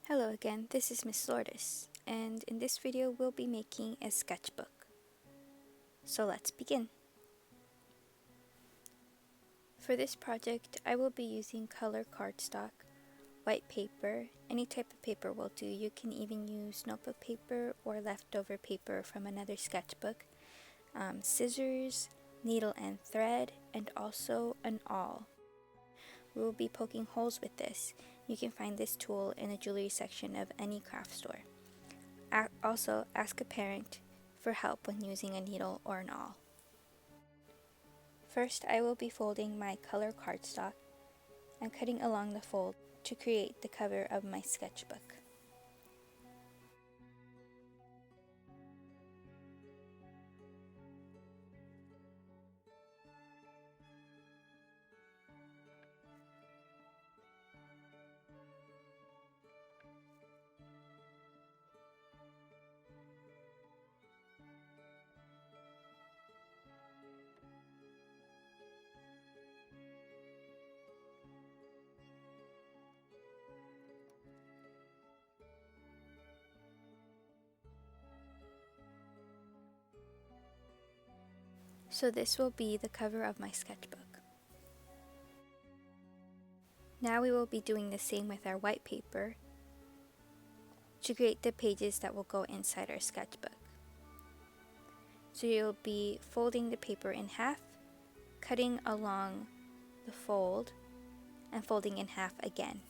Hello again, this is Miss Lourdes, and in this video we'll be making a sketchbook. So let's begin. For this project, I will be using color cardstock, white paper, any type of paper will do. You can even use notebook paper or leftover paper from another sketchbook, scissors, needle and thread, and also an awl. We will be poking holes with this. You can find this tool in the jewelry section of any craft store. Also, ask a parent for help when using a needle or an awl. First, I will be folding my color cardstock and cutting along the fold to create the cover of my sketchbook. So this will be the cover of my sketchbook. Now we will be doing the same with our white paper to create the pages that will go inside our sketchbook. So you'll be folding the paper in half, cutting along the fold, and folding in half again.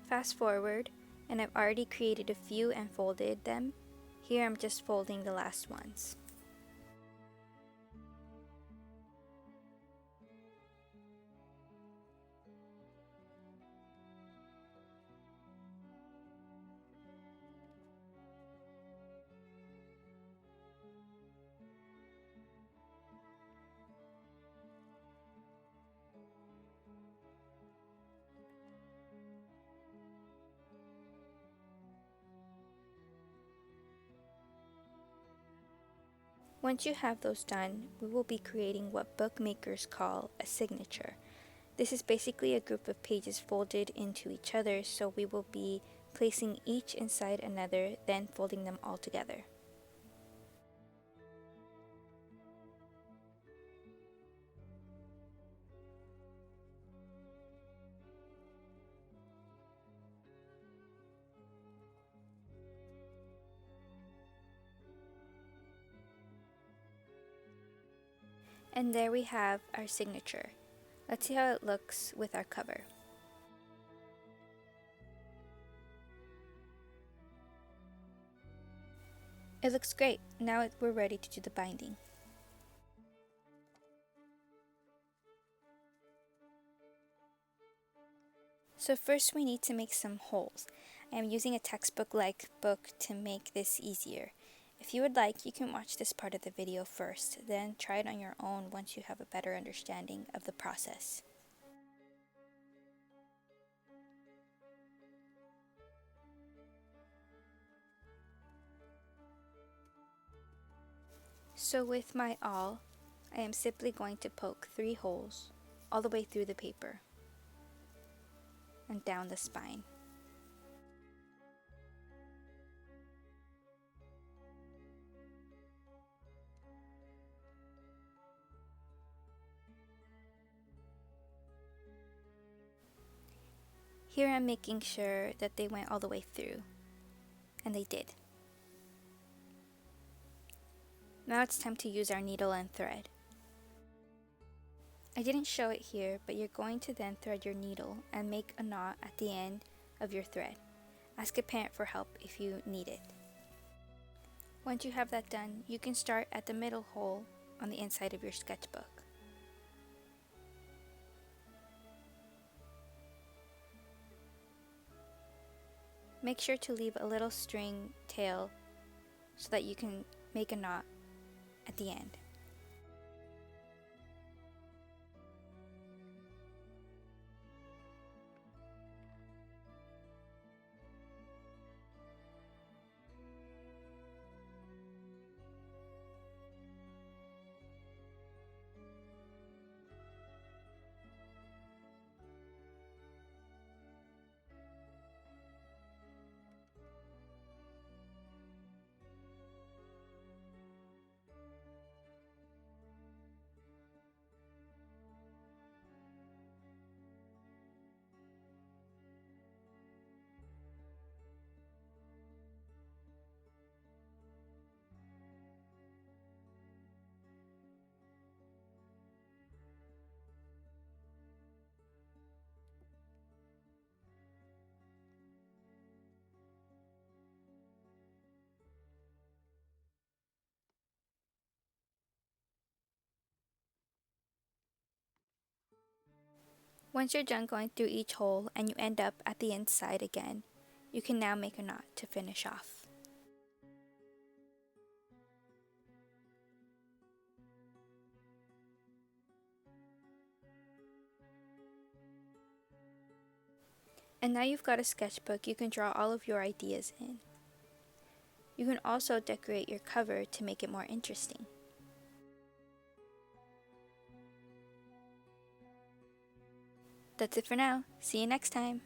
Fast forward, and I've already created a few and folded them. Here I'm just folding the last ones. Once you have those done, we will be creating what bookmakers call a signature. This is basically a group of pages folded into each other, so we will be placing each inside another, then folding them all together. And there we have our signature. Let's see how it looks with our cover. It looks great. Now we're ready to do the binding. So first we need to make some holes. I am using a textbook-like book to make this easier. If you would like, you can watch this part of the video first, then try it on your own once you have a better understanding of the process. So with my awl, I am simply going to poke 3 holes all the way through the paper and down the spine. Here I'm making sure that they went all the way through, and they did. Now it's time to use our needle and thread. I didn't show it here, but you're going to then thread your needle and make a knot at the end of your thread. Ask a parent for help if you need it. Once you have that done, you can start at the middle hole on the inside of your sketchbook. Make sure to leave a little string tail so that you can make a knot at the end. Once you're done going through each hole and you end up at the inside again, you can now make a knot to finish off. And now you've got a sketchbook you can draw all of your ideas in. You can also decorate your cover to make it more interesting. That's it for now. See you next time.